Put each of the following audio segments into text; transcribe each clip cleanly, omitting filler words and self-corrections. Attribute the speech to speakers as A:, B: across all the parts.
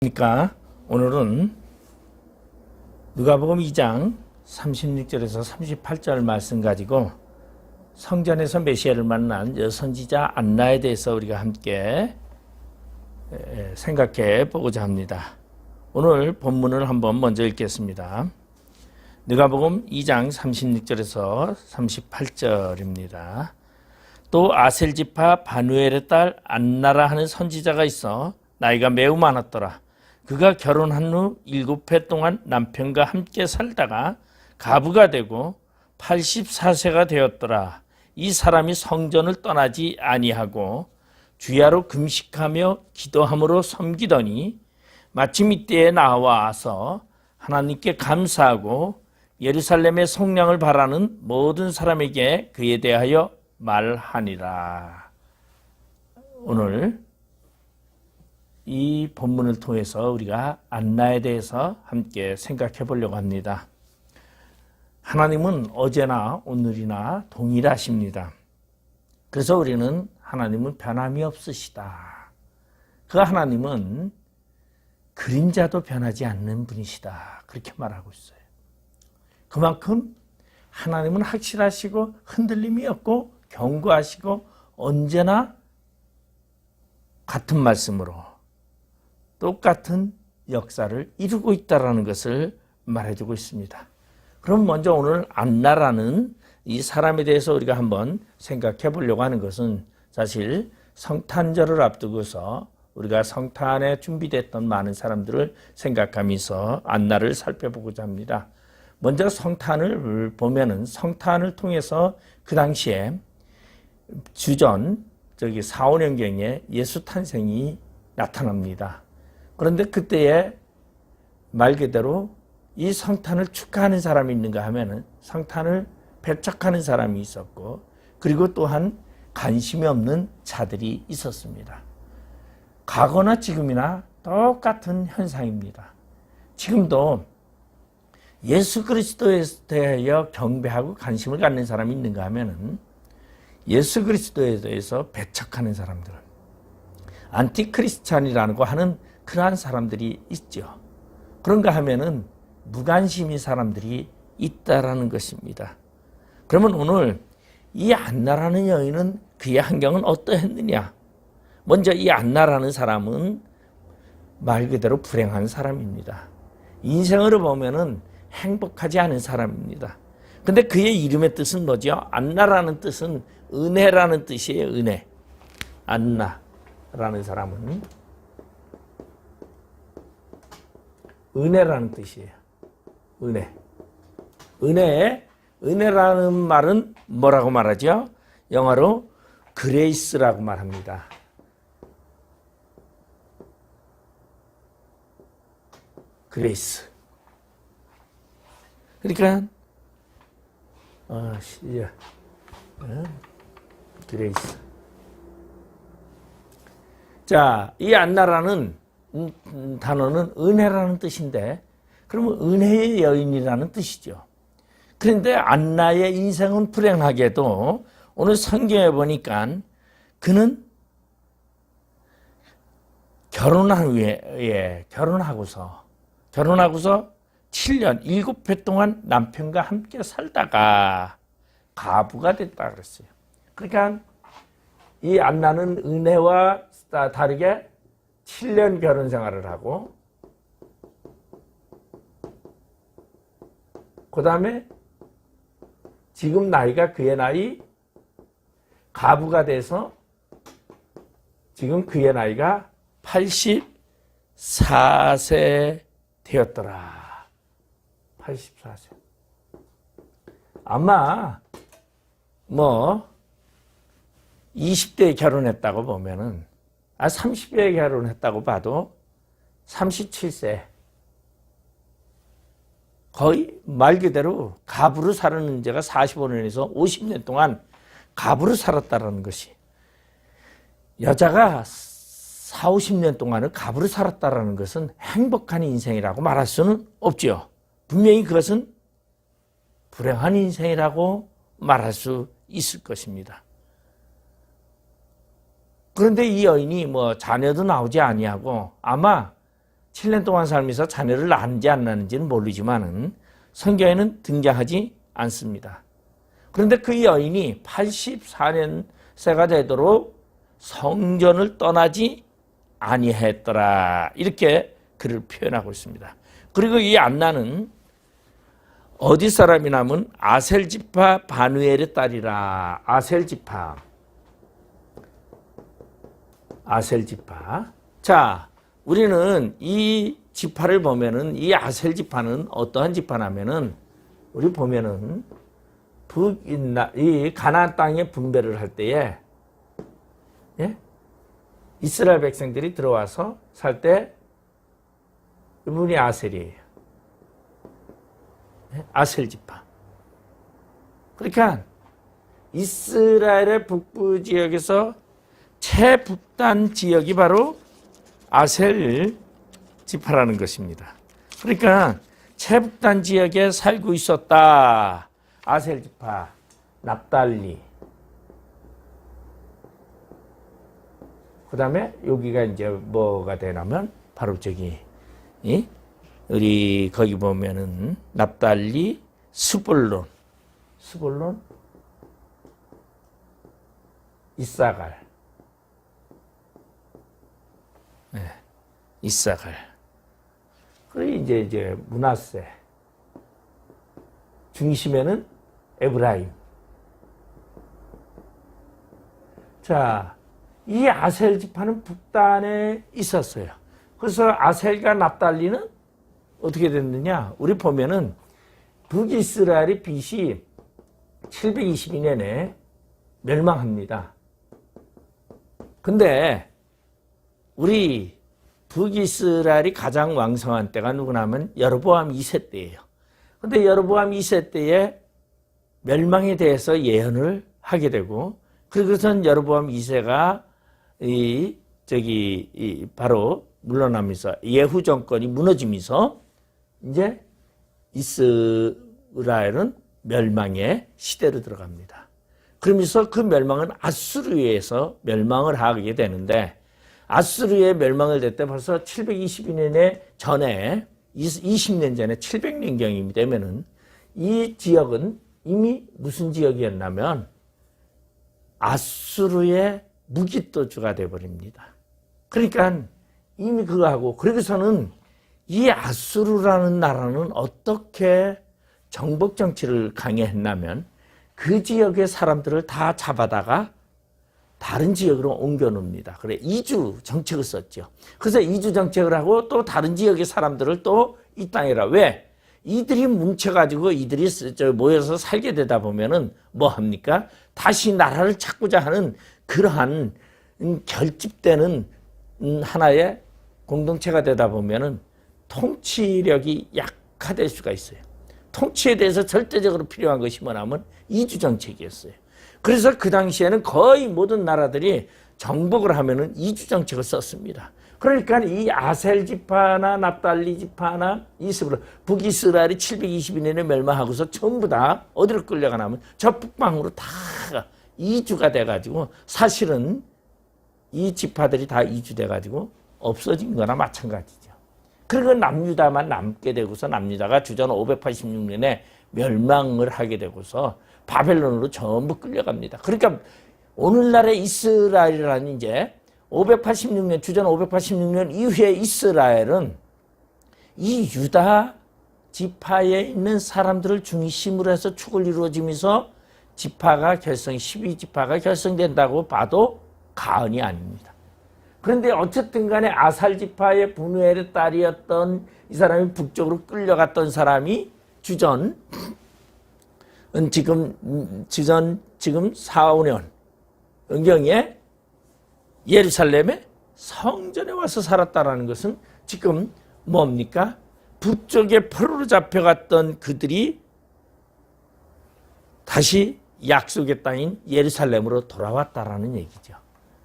A: 그러니까 오늘은 누가복음 2장 36절에서 38절 말씀 가지고 성전에서 메시아를 만난 여선지자 안나에 대해서 우리가 함께 생각해 보고자 합니다. 오늘 본문을 한번 먼저 읽겠습니다. 누가복음 2장 36절에서 38절입니다. 또 아셀 지파 바누엘의 딸 안나라 하는 선지자가 있어 나이가 매우 많았더라. 그가 결혼한 후 7해 동안 남편과 함께 살다가 가부가 되고 84세가 되었더라. 이 사람이 성전을 떠나지 아니하고 주야로 금식하며 기도함으로 섬기더니 마침 이때에 나와서 하나님께 감사하고 예루살렘의 속량을 바라는 모든 사람에게 그에 대하여 말하니라. 오늘 이 본문을 통해서 우리가 안나에 대해서 함께 생각해 보려고 합니다. 하나님은 어제나 오늘이나 동일하십니다. 그래서 우리는 하나님은 변함이 없으시다. 그 하나님은 그림자도 변하지 않는 분이시다. 그렇게 말하고 있어요. 그만큼 하나님은 확실하시고 흔들림이 없고 견고하시고 언제나 같은 말씀으로 똑같은 역사를 이루고 있다는 것을 말해주고 있습니다. 그럼 먼저 오늘 안나라는 이 사람에 대해서 우리가 한번 생각해 보려고 하는 것은 사실 성탄절을 앞두고서 우리가 성탄에 준비됐던 많은 사람들을 생각하면서 안나를 살펴보고자 합니다. 먼저 성탄을 보면은 성탄을 통해서 그 당시에 주전 4, 5년경에 예수 탄생이 나타납니다. 그런데 그때에 말 그대로 이 성탄을 축하하는 사람이 있는가 하면은 성탄을 배척하는 사람이 있었고, 그리고 또한 관심이 없는 자들이 있었습니다. 과거나 지금이나 똑같은 현상입니다. 지금도 예수 그리스도에 대하여 경배하고 관심을 갖는 사람이 있는가 하면은 예수 그리스도에 대해서 배척하는 사람들, 안티크리스찬이라고 하는 그러한 사람들이 있죠. 그런가 하면은 무관심인 사람들이 있다라는 것입니다. 그러면 오늘 이 안나라는 여인은 그의 환경은 어떠했느냐? 먼저 이 안나라는 사람은 말 그대로 불행한 사람입니다. 인생으로 보면은 행복하지 않은 사람입니다. 근데 그의 이름의 뜻은 뭐죠? 안나라는 뜻은 은혜라는 뜻이에요. 은혜. 안나라는 사람은 은혜라는 뜻이에요. 은혜. 은혜라는 말은 뭐라고 말하죠? 영어로 그레이스라고 말합니다. 그레이스. 그러니까 그레이스. 자, 이 안나라는 단어는 은혜라는 뜻인데, 그러면 은혜의 여인이라는 뜻이죠. 그런데 안나의 인생은 불행하게도 오늘 성경에 보니까 그는 결혼한 후에 결혼하고서 7년 7해 동안 남편과 함께 살다가 가부가 됐다 그랬어요. 그러니까 이 안나는 은혜와 다르게 7년 결혼 생활을 하고, 그 다음에 지금 나이가 그의 나이 가부가 돼서 지금 그의 나이가 84세 되었더라. 84세. 아마 20대에 결혼했다고 보면은 30대에 결혼했다고 봐도 37세. 거의 말 그대로 가부로 사는 지가 45년에서 50년 동안 가부로 살았다는 것이, 여자가 4, 50년 동안을 가부로 살았다는 것은 행복한 인생이라고 말할 수는 없죠. 분명히 그것은 불행한 인생이라고 말할 수 있을 것입니다. 그런데 이 여인이 자녀도 나오지 아니하고 아마 7년 동안 살면서 자녀를 낳았는지 안 낳았는지는 모르지만은 성경에는 등장하지 않습니다. 그런데 그 여인이 84년세가 되도록 성전을 떠나지 아니했더라. 이렇게 그를 표현하고 있습니다. 그리고 이 안나는 어디 사람이냐면 아셀지파 바누엘의 딸이라. 아셀지파. 자, 우리는 이 지파를 보면은 이 아셀지파는 어떠한 지파냐면은 우리 보면은 이 가나안 땅에 분배를 할 때에 예? 이스라엘 백성들이 들어와서 살 때 이분이 아셀이에요. 예? 아셀 지파. 그러니까 이스라엘의 북부 지역에서 최북단 지역이 바로 아셀 지파라는 것입니다. 그러니까 최북단 지역에 살고 있었다. 아셀 지파, 납달리. 그 다음에 여기가 이제 뭐가 되냐면 바로 저기 우리 거기 보면은 납달리, 스불론, 이사갈, 네, 이사갈. 그리고 이제 므낫세. 중심에는 에브라임. 자, 이 아셀 지파는 북단에 있었어요. 그래서 아셀과 납달리는 어떻게 됐느냐? 우리 보면은 북이스라엘의 빚이 722년에 멸망합니다. 근데 우리 북이스라엘이 가장 왕성한 때가 누구냐면 여로보암 2세 때예요. 근데 여로보암 2세 때에 멸망에 대해서 예언을 하게 되고, 그리고선 여로보암 2세가 바로 물러나면서 예후 정권이 무너지면서 이제 이스라엘은 멸망의 시대로 들어갑니다. 그러면서 그 멸망은 아수르에 의해서 멸망을 하게 되는데, 아수르의 멸망을 됐을 때 벌써 722년에 전에 20년 전에 700년경이 되면은 이 지역은 이미 무슨 지역이었냐면 아수르의 무기토주가 되어버립니다. 그러니까 이미 그거 하고, 그러고서는 이 아수르라는 나라는 어떻게 정복 정치를 강요했냐면 그 지역의 사람들을 다 잡아다가 다른 지역으로 옮겨놓습니다. 그래, 이주 정책을 썼죠. 그래서 이주 정책을 하고 또 다른 지역의 사람들을 또 이 땅이라. 왜? 이들이 뭉쳐가지고 이들이 모여서 살게 되다 보면은 뭐 합니까? 다시 나라를 찾고자 하는 그러한 결집되는 하나의 공동체가 되다 보면은 통치력이 약화될 수가 있어요. 통치에 대해서 절대적으로 필요한 것이 뭐냐면 이주 정책이었어요. 그래서 그 당시에는 거의 모든 나라들이 정복을 하면은 이주 정책을 썼습니다. 그러니까 이 아셀 지파나 납달리 지파나 북이스라엘이 722년에 멸망하고서 전부 다 어디로 끌려가냐면 저 북방으로 다 이주가 돼가지고 사실은 이 지파들이 다 이주돼가지고 없어진 거나 마찬가지죠. 그리고 남유다만 남게 되고서 남유다가 주전 586년에 멸망을 하게 되고서 바벨론으로 전부 끌려갑니다. 그러니까 오늘날의 이스라엘이라는 이제 586년, 주전 586년 이후에 이스라엘은 이 유다 지파에 있는 사람들을 중심으로 해서 축을 이루어지면서 지파가 12지파가 결성된다고 봐도 과언이 아닙니다. 그런데 어쨌든 간에 아살 지파의 분우엘의 딸이었던 이 사람이 북쪽으로 끌려갔던 사람이 지금 4, 5년 은경에 예루살렘에 성전에 와서 살았다라는 것은 지금 뭡니까? 북쪽에 포로로 잡혀갔던 그들이 다시 약속의 땅인 예루살렘으로 돌아왔다라는 얘기죠.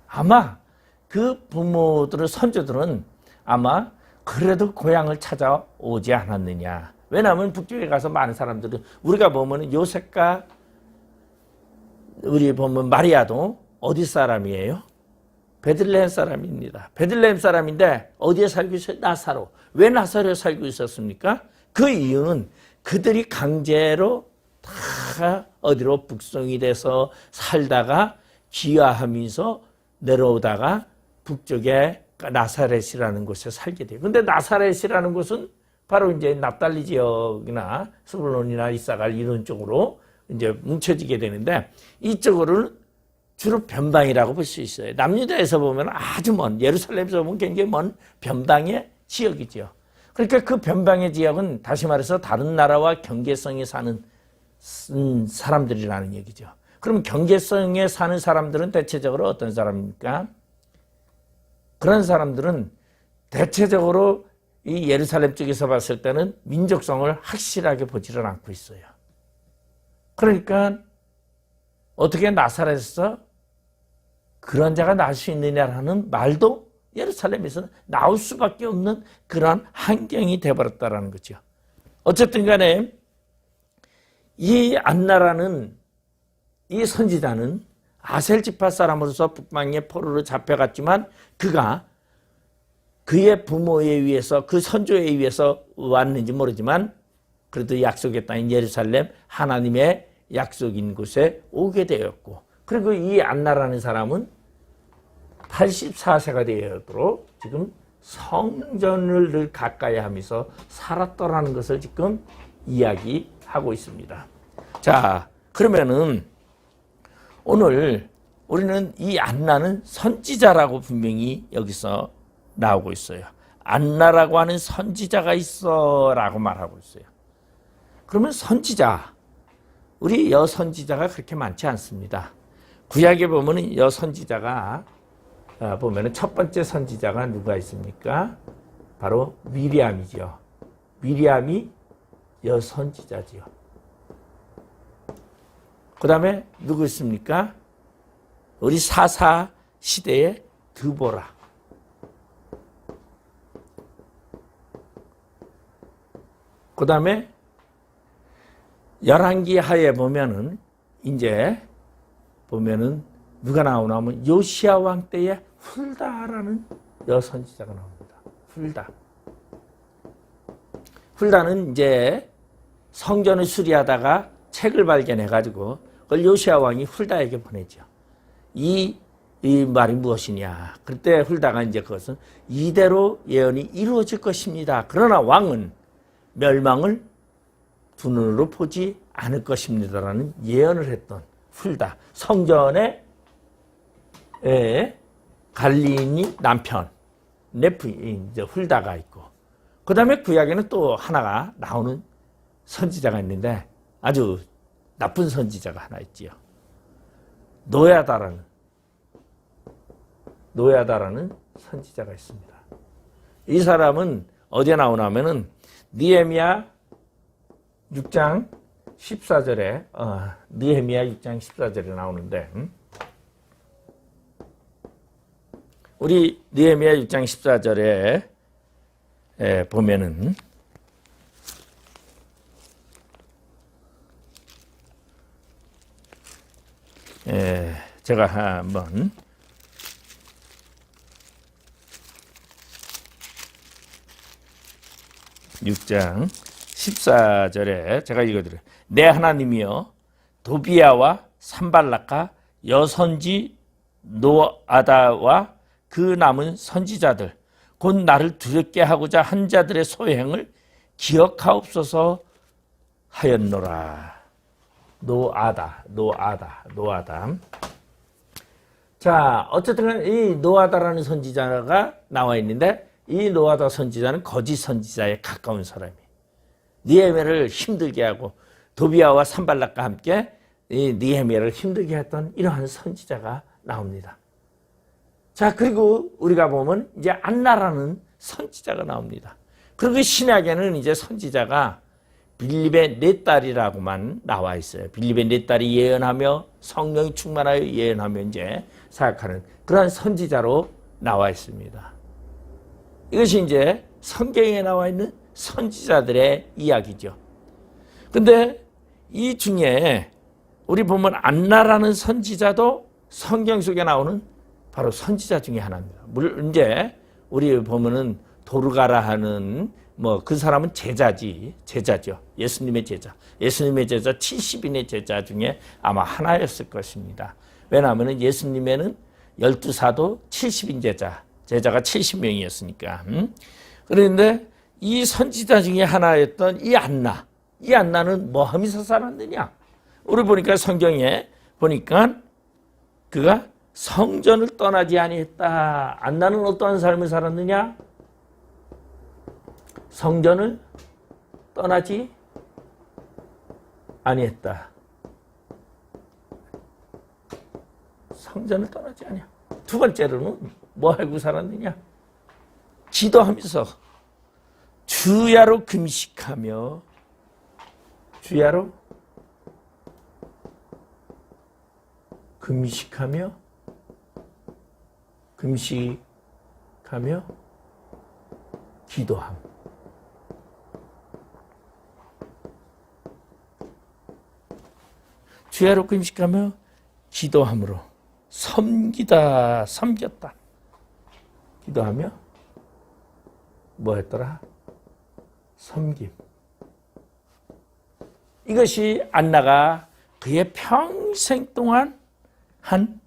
A: 아마 그 부모들의 선조들은 아마 그래도 고향을 찾아오지 않았느냐. 왜냐하면 북쪽에 가서 많은 사람들은 우리가 보면 요셉과 우리 보면 마리아도 어디 사람이에요? 베들레헴 사람입니다. 베들레헴 사람인데 어디에 살고 있어요? 나사로. 왜 나사렛에 살고 있었습니까? 그 이유는 그들이 강제로 다 어디로 북송이 돼서 살다가 귀화하면서 내려오다가 북쪽에 나사렛이라는 곳에 살게 돼요. 근데 나사렛이라는 곳은 바로 이제 납달리 지역이나 스불론이나 이사갈 이런 쪽으로 이제 뭉쳐지게 되는데 이쪽으로는 주로 변방이라고 볼 수 있어요. 남유다에서 보면 아주 먼, 예루살렘에서 보면 굉장히 먼 변방의 지역이죠. 그러니까 그 변방의 지역은 다시 말해서 다른 나라와 경계성에 사는 사람들이라는 얘기죠. 그럼 경계성에 사는 사람들은 대체적으로 어떤 사람입니까? 그런 사람들은 대체적으로 이 예루살렘 쪽에서 봤을 때는 민족성을 확실하게 보지를 않고 있어요. 그러니까 어떻게 나사렛에서 그런 자가 날 수 있느냐라는 말도 예루살렘에서 나올 수밖에 없는 그런 환경이 되어버렸다는 거죠. 어쨌든 간에 이 안나라는 이 선지자는 아셀 지파 사람으로서 북방의 포로로 잡혀갔지만 그가 그의 부모에 의해서 그 선조에 의해서 왔는지 모르지만 그래도 약속의 땅인 예루살렘 하나님의 약속인 곳에 오게 되었고 그리고 이 안나라는 사람은 84세가 되도록 지금 성전을 늘 가까이 하면서 살았더라는 것을 지금 이야기하고 있습니다. 자, 그러면은 오늘 우리는 이 안나는 선지자라고 분명히 여기서 나오고 있어요. 안나라고 하는 선지자가 있어 라고 말하고 있어요. 그러면 선지자, 우리 여선지자가 그렇게 많지 않습니다. 구약에 보면 여선지자가 보면 첫 번째 선지자가 누가 있습니까? 바로 미리암이죠. 미리암이 여선지자지요. 그 다음에 누구 있습니까? 우리 사사 시대의 드보라. 그 다음에 열왕기 하에 보면은 이제 보면은 누가 나오나 하면 요시야 왕 때에 훌다라는 여선지자가 나옵니다. 훌다. 훌다는 이제 성전을 수리하다가 책을 발견해가지고 그걸 요시야 왕이 훌다에게 보내죠. 이 말이 무엇이냐. 그때 훌다가 이제 그것은 이대로 예언이 이루어질 것입니다. 그러나 왕은 멸망을 두 눈으로 보지 않을 것입니다라는 예언을 했던 훌다. 성전에 갈리니 남편 네프이 이제 훌다가 있고 그 다음에 구약에는 또 하나가 나오는 선지자가 있는데 아주 나쁜 선지자가 하나 있지요. 노야다라는 선지자가 있습니다. 이 사람은 어디에 나오냐면은 느헤미야 6장 14절에 느헤미야 6장 14절에 나오는데 우리 느헤미야 6장 14절에 보면은 제가 한번 6장 14절에 제가 읽어드려요. 내 하나님이여 도비야와 산발락과 여선지 노아다와 그 남은 선지자들 곧 나를 두렵게 하고자 한 자들의 소행을 기억하옵소서 하였노라. 노아다. 자, 어쨌든 이 노아다라는 선지자가 나와 있는데 이 노아다 선지자는 거짓 선지자에 가까운 사람이에요. 느헤미야를 힘들게 하고 도비야와 산발락과 함께 이 느헤미야를 힘들게 했던 이러한 선지자가 나옵니다. 자, 그리고 우리가 보면 이제 안나라는 선지자가 나옵니다. 그리고 신약에는 이제 선지자가 빌립의 네 딸이라고만 나와 있어요. 빌립의 네 딸이 예언하며 성령이 충만하여 예언하며 이제 사역하는 그런 선지자로 나와 있습니다. 이것이 이제 성경에 나와 있는 선지자들의 이야기죠. 근데 이 중에 우리 보면 안나라는 선지자도 성경 속에 나오는 바로 선지자 중에 하나입니다. 물론 이제 우리 보면은 도르가라 하는 뭐 그 사람은 제자죠. 예수님의 제자. 예수님의 제자 70인의 제자 중에 아마 하나였을 것입니다. 왜냐하면 예수님에는 12사도 70인 제자가 70명이었으니까. 그런데 이 선지자 중에 하나였던 이 안나는 뭐 하면서 살았느냐? 우리 보니까 성경에 보니까 그가 성전을 떠나지 아니했다. 안나는 어떠한 삶을 살았느냐? 성전을 떠나지 아니했다. 성전을 떠나지 아니야. 두 번째로는 뭐 하고 살았느냐? 기도하면서 주야로 금식하며 기도함. 주야로 금식하며 기도함으로 섬겼다. 기도하며 뭐 했더라? 섬김. 이것이 안나가 그의 평생 동안 한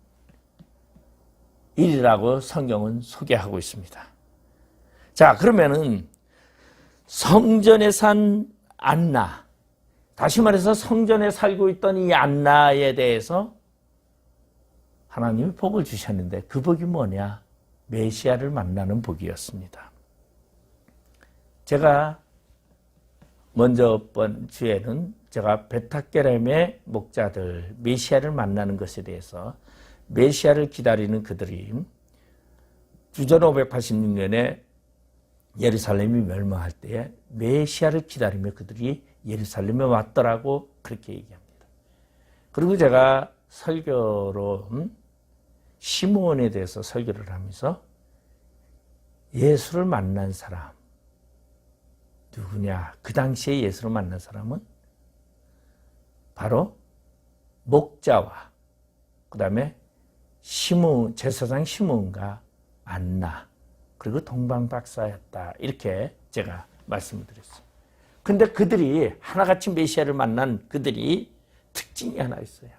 A: 일이라고 성경은 소개하고 있습니다. 자, 그러면은 성전에 산 안나, 다시 말해서 성전에 살고 있던 이 안나에 대해서 하나님이 복을 주셨는데 그 복이 뭐냐? 메시아를 만나는 복이었습니다. 제가 먼저 번 주에는 제가 베타게렘의 목자들 메시아를 만나는 것에 대해서 메시아를 기다리는 그들이 주전 586년에 예루살렘이 멸망할 때에 메시아를 기다리며 그들이 예루살렘에 왔더라고 그렇게 얘기합니다. 그리고 제가 설교로 시므온에 대해서 설교를 하면서 예수를 만난 사람 누구냐? 그 당시에 예수를 만난 사람은 바로 목자와 그 다음에 제사장 시므온과 안나 그리고 동방박사였다. 이렇게 제가 말씀을 드렸어요. 근데 그들이 하나같이 메시아를 만난 그들이 특징이 하나 있어요.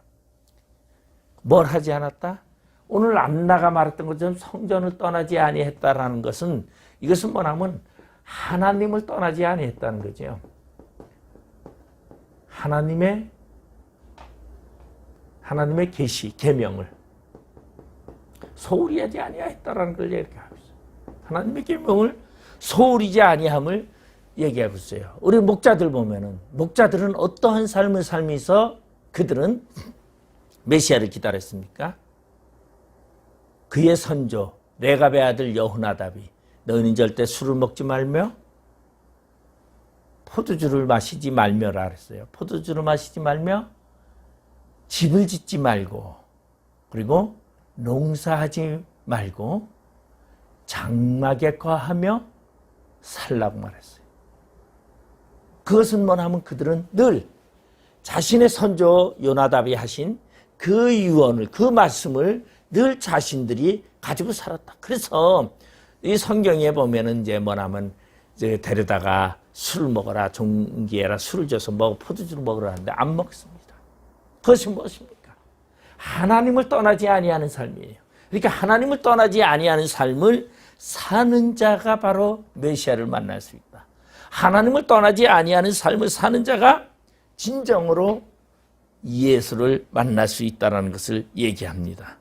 A: 뭘 하지 않았다? 오늘 안나가 말했던 것처럼 성전을 떠나지 아니했다라는 것은 이것은 뭐냐면 하나님을 떠나지 아니했다는 거죠. 하나님의 계시, 계명을 소홀히 하지 아니했다라는 걸 얘기하고 있어요. 하나님의 계명을 소홀히지 아니함을 얘기하고 있어요. 우리 목자들 보면은 목자들은 어떠한 삶을 살면서 그들은 메시아를 기다렸습니까? 그의 선조 레갑의 아들 여호나답이 너희는 절대 술을 먹지 말며 포도주를 마시지 말며라 그랬어요. 포도주를 마시지 말며 집을 짓지 말고 그리고 농사하지 말고 장막에 거하며 살라고 말했어요. 그것은 뭐냐면 그들은 늘 자신의 선조 요나답이 하신 그 유언을 그 말씀을 늘 자신들이 가지고 살았다. 그래서 이 성경에 보면은 이제 뭐냐면 이제 데려다가 술을 먹어라 종기에라 술을 줘서 먹어 포도주를 먹으라 하는데 안 먹습니다. 그것이 무엇입니까? 하나님을 떠나지 아니하는 삶이에요. 그러니까 하나님을 떠나지 아니하는 삶을 사는 자가 바로 메시아를 만날 수 있다. 하나님을 떠나지 아니하는 삶을 사는 자가 진정으로 예수를 만날 수 있다는 것을 얘기합니다.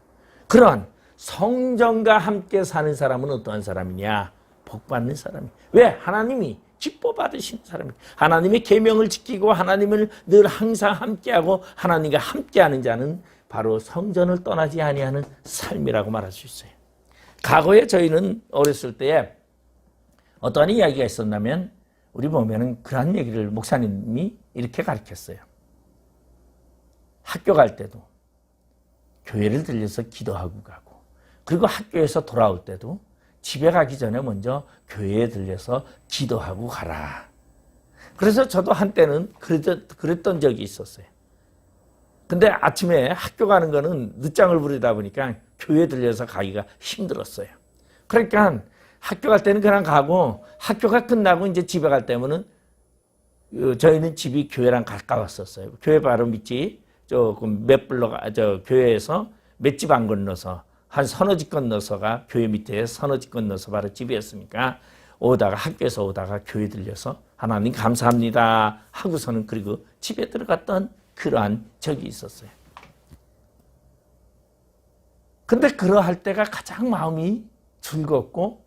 A: 그러한 성전과 함께 사는 사람은 어떠한 사람이냐? 복받는 사람이에요. 왜? 하나님이 기뻐 받으시는 사람이에요. 하나님의 계명을 지키고 하나님을 늘 항상 함께하고 하나님과 함께하는 자는 바로 성전을 떠나지 아니하는 삶이라고 말할 수 있어요. 과거에 저희는 어렸을 때에 어떠한 이야기가 있었냐면 우리 보면은 그런 얘기를 목사님이 이렇게 가르쳤어요. 학교 갈 때도 교회를 들려서 기도하고 가고 그리고 학교에서 돌아올 때도 집에 가기 전에 먼저 교회에 들려서 기도하고 가라. 그래서 저도 한때는 그랬던 적이 있었어요. 근데 아침에 학교 가는 거는 늦장을 부리다 보니까 교회에 들려서 가기가 힘들었어요. 그러니까 학교 갈 때는 그냥 가고 학교가 끝나고 이제 집에 갈 때면은 저희는 집이 교회랑 가까웠었어요. 교회 바로 밑이 조금 몇 블록 교회에서 몇 집 안 건너서 한 서너 집 건너서가 교회 밑에 서너 집 건너서 바로 집이었으니까 오다가 학교에서 오다가 교회 들려서 하나님 감사합니다 하고서는 그리고 집에 들어갔던 그러한 적이 있었어요. 근데 그러할 때가 가장 마음이 즐겁고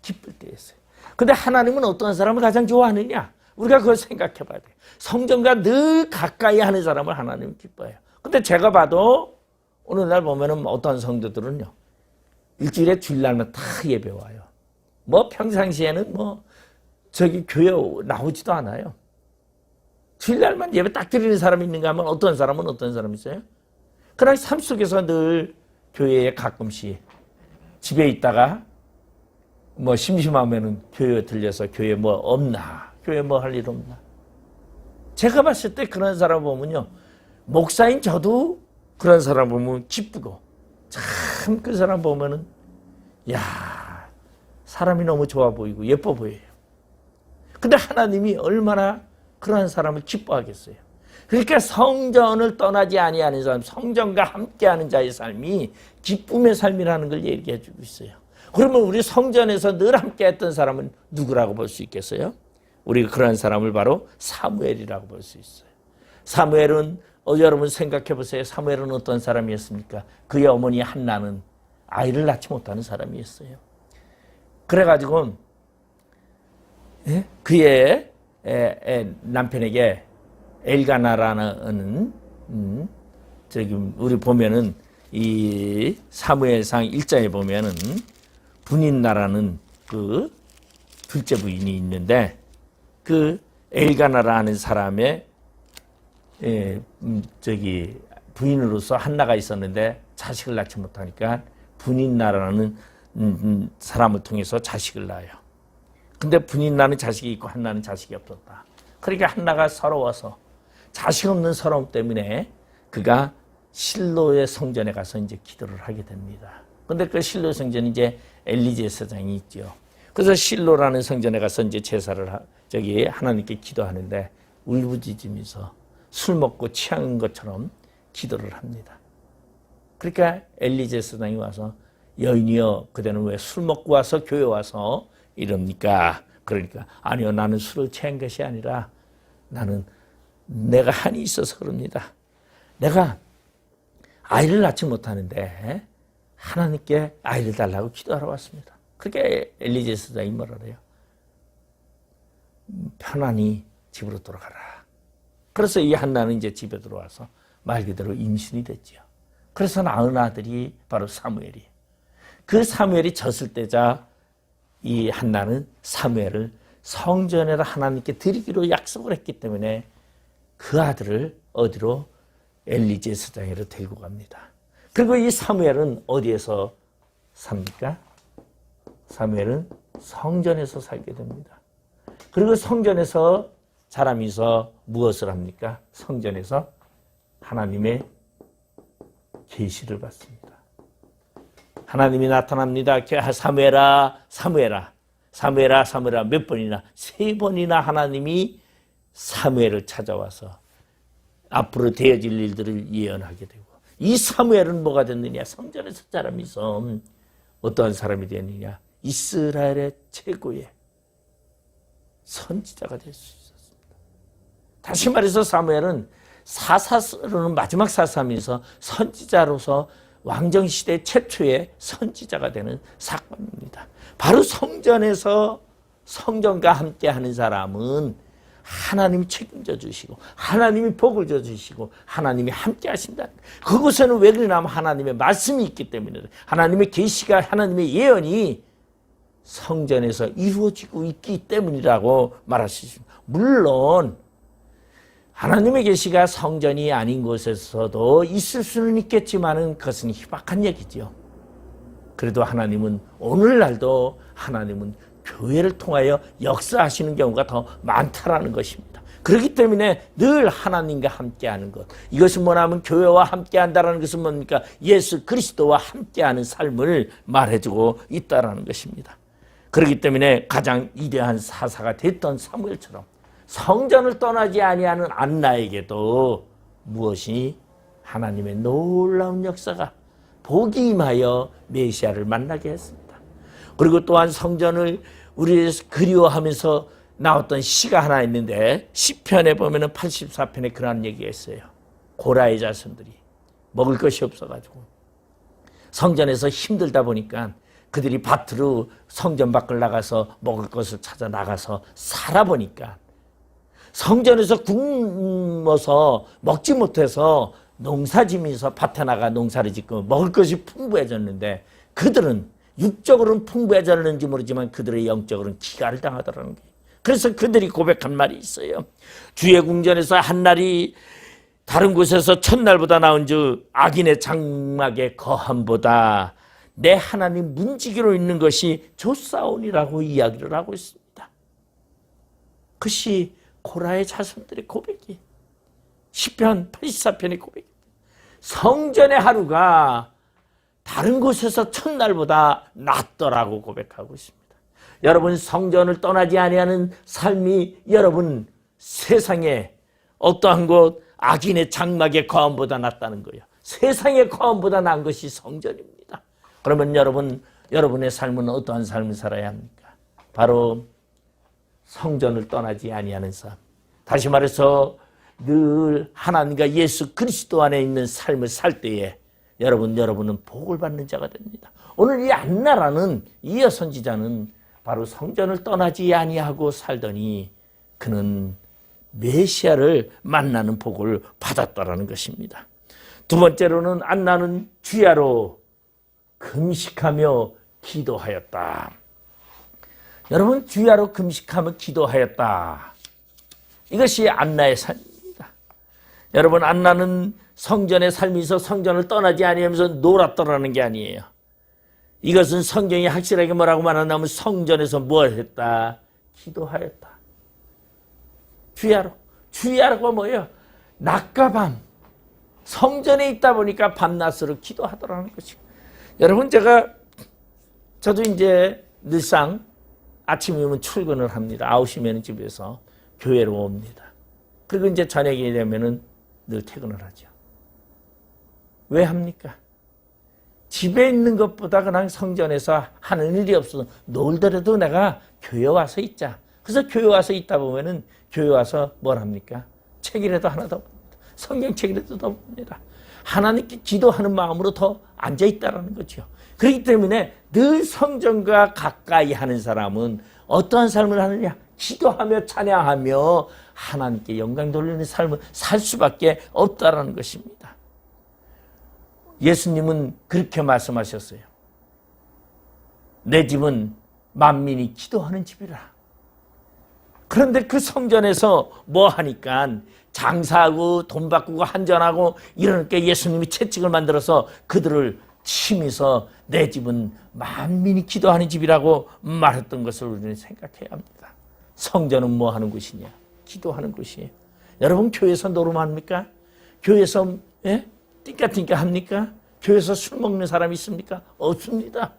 A: 기쁠 때였어요. 근데 하나님은 어떤 사람을 가장 좋아하느냐? 우리가 그걸 생각해 봐야 돼요. 성전과 늘 가까이 하는 사람을 하나님은 기뻐해요. 근데 제가 봐도 오늘날 보면은 어떤 성도들은요, 일주일에 주일날만 다 예배 와요. 뭐 평상시에는 뭐 저기 교회 나오지도 않아요. 주일날만 예배 딱 드리는 사람이 있는가 하면 어떤 사람은 어떤 사람이 있어요? 그러나 삶 속에서 늘 교회에 가끔씩 집에 있다가 뭐 심심하면은 교회에 들려서 교회 뭐 없나? 교회 뭐 할 일 없나? 제가 봤을 때 그런 사람 보면요. 목사인 저도 그런 사람 보면 기쁘고 참 그 사람 보면은 야, 사람이 너무 좋아 보이고 예뻐 보여요. 근데 하나님이 얼마나 그런 사람을 기뻐하겠어요. 그러니까 성전을 떠나지 아니하는 사람, 성전과 함께하는 자의 삶이 기쁨의 삶이라는 걸 얘기해 주고 있어요. 그러면 우리 성전에서 늘 함께했던 사람은 누구라고 볼 수 있겠어요? 우리가 그런 사람을 바로 사무엘이라고 볼 수 있어요. 사무엘은 여러분 생각해 보세요. 사무엘은 어떤 사람이었습니까? 그의 어머니 한나는 아이를 낳지 못하는 사람이었어요. 그래가지고 그의 남편에게 엘가나라는 저기 우리 보면은 이 사무엘상 1장에 보면은 분인나라는 그 둘째 부인이 있는데 그 엘가나라는 사람의 저기 부인으로서 한나가 있었는데 자식을 낳지 못하니까 분인나라는 사람을 통해서 자식을 낳아요. 근데 분인나는 자식이 있고 한나는 자식이 없었다. 그러니까 한나가 서러워서 자식 없는 서러움 때문에 그가 실로의 성전에 가서 이제 기도를 하게 됩니다. 근데 그 실로 성전이 이제 엘리제 사장이 있죠. 그래서 실로라는 성전에 가서 이제 제사를 하나님께 기도하는데 울부짖으면서 술 먹고 취한 것처럼 기도를 합니다. 그러니까 엘리제 사장이 와서 여인이여 그대는 왜 술 먹고 와서 교회 와서 이럽니까? 그러니까 아니요 나는 술을 취한 것이 아니라 나는 내가 한이 있어서 그럽니다. 내가 아이를 낳지 못하는데 하나님께 아이를 달라고 기도하러 왔습니다. 그렇게 엘리제 사장이 뭐라 그래요? 편안히 집으로 돌아가라. 그래서 이 한나는 이제 집에 들어와서 말 그대로 임신이 됐죠. 그래서 낳은 아들이 바로 사무엘이에요. 그 사무엘이 졌을 때자 이 한나는 사무엘을 성전에다 하나님께 드리기로 약속을 했기 때문에 그 아들을 어디로? 엘리제 사장으로 데리고 갑니다. 그리고 이 사무엘은 어디에서 삽니까? 사무엘은 성전에서 살게 됩니다. 그리고 성전에서 사람이서 무엇을 합니까? 성전에서 하나님의 계시를 받습니다. 하나님이 나타납니다. 사무엘아, 사무엘아, 사무엘아, 사무엘아 몇 번이나? 3번이나 하나님이 사무엘을 찾아와서 앞으로 되어질 일들을 예언하게 되고 이 사무엘은 뭐가 됐느냐? 성전에서 자라면서 어떠한 사람이 되느냐? 이스라엘의 최고의 선지자가 될 수 있었습니다. 다시 말해서 사무엘은 사사로는 마지막 사사면서 선지자로서 왕정시대 최초의 선지자가 되는 사건입니다. 바로 성전에서 성전과 함께하는 사람은 하나님이 책임져 주시고 하나님이 복을 줘 주시고 하나님이 함께 하신다. 그곳에는 왜 그러냐면 하나님의 말씀이 있기 때문에 하나님의 계시가 하나님의 예언이 성전에서 이루어지고 있기 때문이라고 말할 수 있습니다. 물론 하나님의 계시가 성전이 아닌 곳에서도 있을 수는 있겠지만은 그것은 희박한 얘기죠. 그래도 하나님은 오늘날도 하나님은 교회를 통하여 역사하시는 경우가 더 많다라는 것입니다. 그렇기 때문에 늘 하나님과 함께하는 것. 이것은 뭐냐면 교회와 함께한다라는 것은 뭡니까? 예수 그리스도와 함께하는 삶을 말해주고 있다라는 것입니다. 그렇기 때문에 가장 위대한 사사가 됐던 사무엘처럼 성전을 떠나지 아니하는 안나에게도 무엇이 하나님의 놀라운 역사가 복이 임하여 메시아를 만나게 했습니다. 그리고 또한 성전을 우리 그리워하면서 나왔던 시가 하나 있는데 시편에 보면은 84편에 그런 얘기가 있어요. 고라의 자손들이 먹을 것이 없어가지고 성전에서 힘들다 보니까 그들이 밭으로 성전 밖을 나가서 먹을 것을 찾아 나가서 살아보니까 성전에서 굶어서 먹지 못해서 농사지면서 밭에 나가 농사를 짓고 먹을 것이 풍부해졌는데 그들은 육적으로는 풍부해졌는지 모르지만 그들의 영적으로는 기가를 당하더라는 거예요. 그래서 그들이 고백한 말이 있어요. 주의 궁전에서 한 날이 다른 곳에서 첫날보다 나은즉 악인의 장막의 거함보다 내 하나님 문지기로 있는 것이 좋사오니라고 이야기를 하고 있습니다. 그것이 고라의 자손들의 고백이 시편 84편의 고백입니다. 성전의 하루가 다른 곳에서 첫날보다 낫더라고 고백하고 있습니다. 여러분 성전을 떠나지 아니하는 삶이 여러분 세상에 어떠한 곳 악인의 장막의 거함보다 낫다는 거예요. 세상의 거함보다 나은 것이 성전입니다. 그러면 여러분의 삶은 어떠한 삶을 살아야 합니까? 바로 성전을 떠나지 아니하는 삶. 다시 말해서 늘 하나님과 예수 그리스도 안에 있는 삶을 살 때에 여러분은 복을 받는 자가 됩니다. 오늘 이 안나라는 이 여선지자는 바로 성전을 떠나지 아니하고 살더니 그는 메시아를 만나는 복을 받았다라는 것입니다. 두 번째로는 안나는 주야로 금식하며 기도하였다. 여러분 주야로 금식하며 기도하였다. 이것이 안나의 삶입니다. 여러분 안나는 성전의 삶에서 성전을 떠나지 아니하면서 놀았더라는 게 아니에요. 이것은 성경이 확실하게 뭐라고 말하냐면 성전에서 뭘 했다? 기도하였다. 주야로가 뭐예요? 낮과 밤 성전에 있다 보니까 밤낮으로 기도하더라는 것이고 여러분 저도 이제 늘상 아침이면 출근을 합니다. 9시면 집에서 교회로 옵니다. 그리고 이제 저녁이 되면은 늘 퇴근을 하죠. 왜 합니까? 집에 있는 것보다 그냥 성전에서 하는 일이 없어서 놀더라도 내가 교회 와서 있자. 그래서 교회 와서 있다 보면은 교회 와서 뭘 합니까? 책이라도 하나 더 봅니다. 성경책이라도 더 봅니다. 하나님께 기도하는 마음으로 더 앉아있다라는 거죠. 그렇기 때문에 늘 성전과 가까이 하는 사람은 어떠한 삶을 하느냐? 기도하며 찬양하며 하나님께 영광 돌리는 삶을 살 수밖에 없다라는 것입니다. 예수님은 그렇게 말씀하셨어요. 내 집은 만민이 기도하는 집이라. 그런데 그 성전에서 뭐 하니까 장사하고 돈 바꾸고 한전하고 이러니까 예수님이 채찍을 만들어서 그들을 치면서 내 집은 만민이 기도하는 집이라고 말했던 것을 우리는 생각해야 합니다. 성전은 뭐 하는 곳이냐? 기도하는 곳이에요. 여러분 교회에서 노름합니까? 교회에서 띵까띵까 합니까? 교회에서 술 먹는 사람이 있습니까? 없습니다.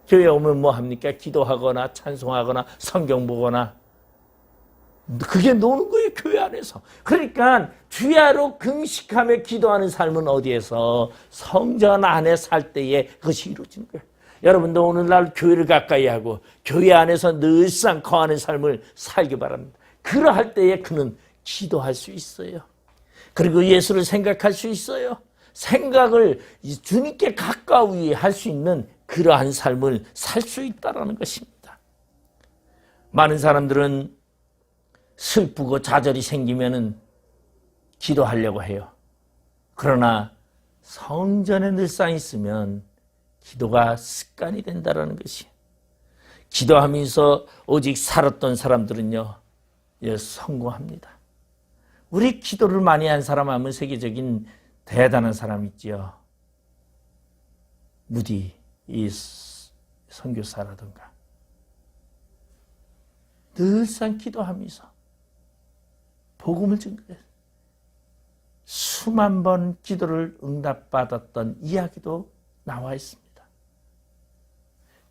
A: 교회 오면 뭐 합니까? 기도하거나 찬송하거나 성경 보거나 그게 노는 거예요. 교회 안에서. 그러니까 주야로 금식하며 기도하는 삶은 어디에서? 성전 안에 살 때에 그것이 이루어지는 거예요. 여러분도 오늘날 교회를 가까이 하고 교회 안에서 늘상 거하는 삶을 살기 바랍니다. 그러할 때에 그는 기도할 수 있어요. 그리고 예수를 생각할 수 있어요. 생각을 주님께 가까이 할 수 있는 그러한 삶을 살 수 있다는 것입니다. 많은 사람들은 슬프고 좌절이 생기면은 기도하려고 해요. 그러나 성전에 늘상 있으면 기도가 습관이 된다는 것이. 기도하면서 오직 살았던 사람들은요, 성공합니다. 우리 기도를 많이 한 사람 하면 세계적인 대단한 사람 있지요. 무디 이 선교사라든가 늘상 기도하면서 복음을 증거해서 수만 번 기도를 응답받았던 이야기도 나와 있습니다.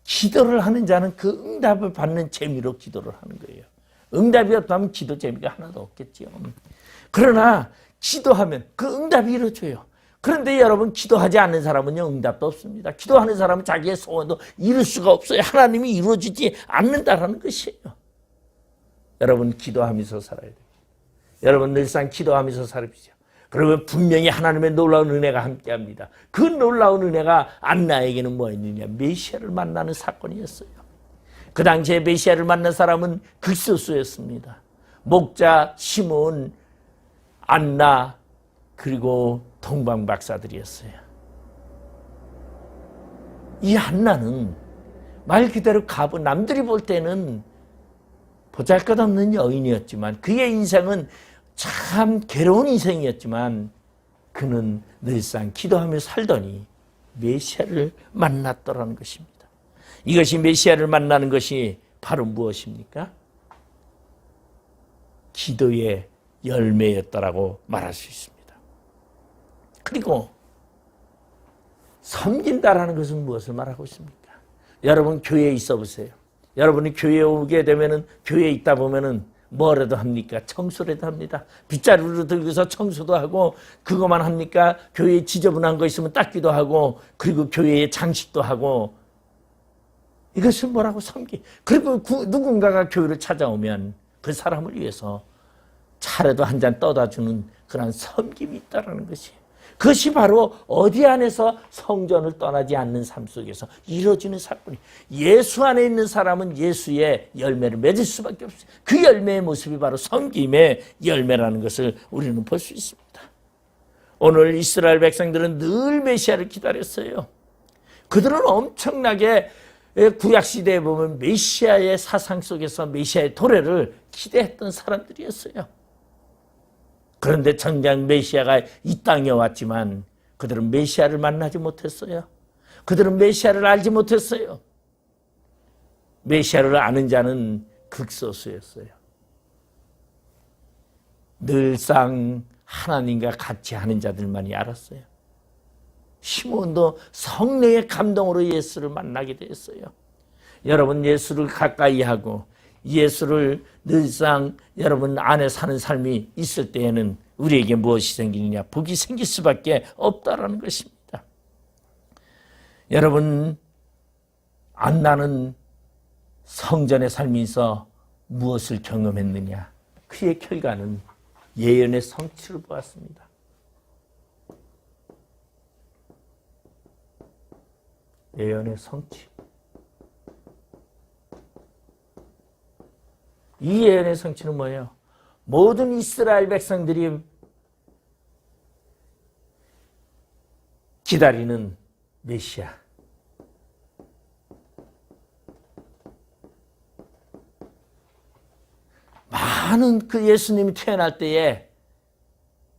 A: 기도를 하는 자는 그 응답을 받는 재미로 기도를 하는 거예요. 응답이 없다면 기도 재미가 하나도 없겠죠. 그러나 기도하면 그 응답이 이루어져요. 그런데 여러분, 기도하지 않는 사람은요, 응답도 없습니다. 기도하는 사람은 자기의 소원도 이룰 수가 없어요. 하나님이 이루어지지 않는다라는 것이에요. 여러분, 기도하면서 살아야 돼요. 여러분, 늘상 기도하면서 살아보세요. 그러면 분명히 하나님의 놀라운 은혜가 함께합니다. 그 놀라운 은혜가 안나에게는 뭐였느냐? 메시아를 만나는 사건이었어요. 그 당시에 메시아를 만난 사람은 극소수였습니다. 목자, 시몬, 안나, 그리고 동방 박사들이었어요. 이 안나는 말 그대로 가부, 남들이 볼 때는 보잘것없는 여인이었지만 그의 인생은 참 괴로운 인생이었지만 그는 늘상 기도하며 살더니 메시아를 만났더라는 것입니다. 이것이 메시아를 만나는 것이 바로 무엇입니까? 기도의 열매였다라고 말할 수 있습니다. 그리고 섬긴다라는 것은 무엇을 말하고 있습니까? 여러분, 교회에 있어 보세요. 여러분이 교회에 오게 되면은, 교회에 있다 보면은 뭐라도 합니까? 청소라도 합니다. 빗자루를 들고서 청소도 하고, 그것만 합니까? 교회에 지저분한 거 있으면 닦기도 하고, 그리고 교회에 장식도 하고. 이것을 뭐라고? 섬기. 그리고 누군가가 교회를 찾아오면 그 사람을 위해서 차라도 한 잔 떠다 주는 그런 섬김이 있다는 것이에요. 그것이 바로 어디 안에서 성전을 떠나지 않는 삶 속에서 이루어지는 사건이에요. 예수 안에 있는 사람은 예수의 열매를 맺을 수밖에 없어요. 그 열매의 모습이 바로 섬김의 열매라는 것을 우리는 볼 수 있습니다. 오늘 이스라엘 백성들은 늘 메시아를 기다렸어요. 그들은 엄청나게 구약시대에 보면 메시아의 사상 속에서 메시아의 도래를 기대했던 사람들이었어요. 그런데 정작 메시아가 이 땅에 왔지만 그들은 메시아를 만나지 못했어요. 그들은 메시아를 알지 못했어요. 메시아를 아는 자는 극소수였어요. 늘상 하나님과 같이 하는 자들만이 알았어요. 시몬도 성령의 감동으로 예수를 만나게 되었어요. 여러분, 예수를 가까이 하고 예수를 늘상 여러분 안에 사는 삶이 있을 때에는 우리에게 무엇이 생기느냐? 복이 생길 수밖에 없다라는 것입니다. 여러분, 안나는 성전의 삶에서 무엇을 경험했느냐? 그의 결과는 예언의 성취를 보았습니다. 예언의 성취. 이 예언의 성취는 뭐예요? 모든 이스라엘 백성들이 기다리는 메시아. 많은 그 예수님이 태어날 때에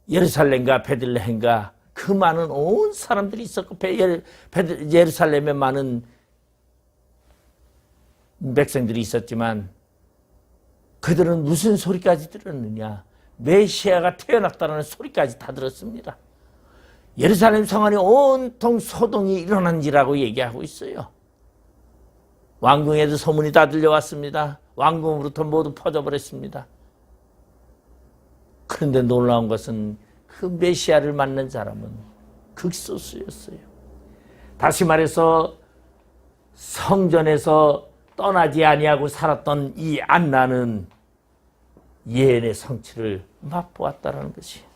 A: 예루살렘과 베들레헴과 그 많은 온 사람들이 있었고, 예루살렘에 많은 백성들이 있었지만 그들은 무슨 소리까지 들었느냐? 메시아가 태어났다는 소리까지 다 들었습니다. 예루살렘 성 안에 온통 소동이 일어난지라고 얘기하고 있어요. 왕궁에도 소문이 다 들려왔습니다. 왕궁으로부터 모두 퍼져버렸습니다. 그런데 놀라운 것은 그 메시아를 만난 사람은 극소수였어요. 다시 말해서 성전에서 떠나지 아니하고 살았던 이 안나는 예언의 성취를 맛보았다는 것이에요.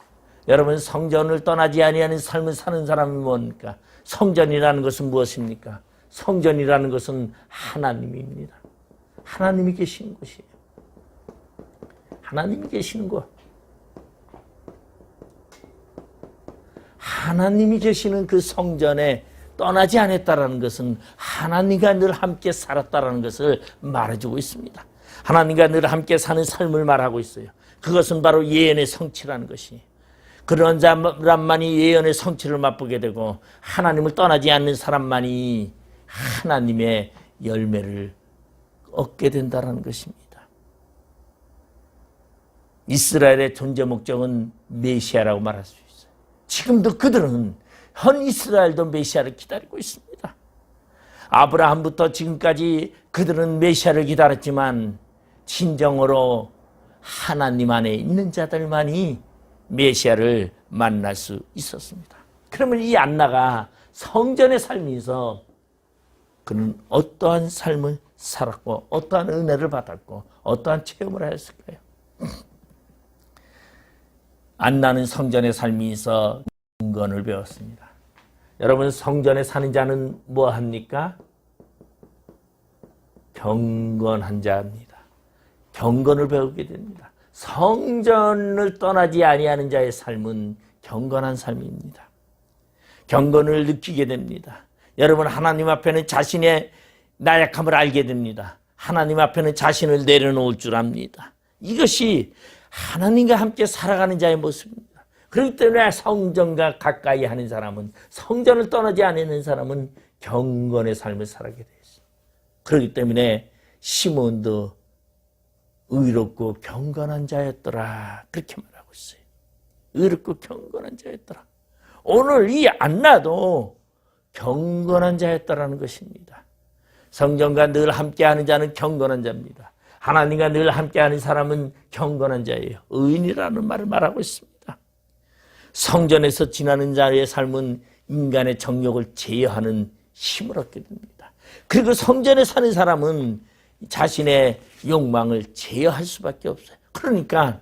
A: 여러분, 성전을 떠나지 아니하는 삶을 사는 사람이 뭡니까? 성전이라는 것은 무엇입니까? 성전이라는 것은 하나님입니다. 하나님이 계시는 곳이에요. 하나님이 계시는 곳. 하나님이 계시는 그 성전에 떠나지 않았다라는 것은 하나님과 늘 함께 살았다라는 것을 말해주고 있습니다. 하나님과 늘 함께 사는 삶을 말하고 있어요. 그것은 바로 예언의 성취라는 것이. 그런 사람만이 예언의 성취를 맛보게 되고 하나님을 떠나지 않는 사람만이 하나님의 열매를 얻게 된다는 것입니다. 이스라엘의 존재 목적은 메시아라고 말할 수 있어요. 지금도 그들은 현 이스라엘도 메시아를 기다리고 있습니다. 아브라함부터 지금까지 그들은 메시아를 기다렸지만 진정으로 하나님 안에 있는 자들만이 메시아를 만날 수 있었습니다. 그러면 이 안나가 성전의 삶에서 그는 어떠한 삶을 살았고 어떠한 은혜를 받았고 어떠한 체험을 하였을까요? 안나는 성전의 삶에서 경건을 배웠습니다. 여러분, 성전에 사는 자는 뭐 합니까? 경건한 자입니다. 경건을 배우게 됩니다. 성전을 떠나지 아니하는 자의 삶은 경건한 삶입니다. 경건을 느끼게 됩니다. 여러분, 하나님 앞에는 자신의 나약함을 알게 됩니다. 하나님 앞에는 자신을 내려놓을 줄 압니다. 이것이 하나님과 함께 살아가는 자의 모습입니다. 그렇기 때문에 성전과 가까이 하는 사람은, 성전을 떠나지 않는 사람은 경건의 삶을 살아가게 되어 있습니다. 그렇기 때문에 시몬도 의롭고 경건한 자였더라, 그렇게 말하고 있어요. 의롭고 경건한 자였더라. 오늘 이 안나도 경건한 자였다라는 것입니다. 성전과 늘 함께하는 자는 경건한 자입니다. 하나님과 늘 함께하는 사람은 경건한 자예요. 의인이라는 말을 말하고 있습니다. 성전에서 지나는 자의 삶은 인간의 정욕을 제어하는 힘을 얻게 됩니다. 그리고 성전에 사는 사람은 자신의 욕망을 제어할 수밖에 없어요. 그러니까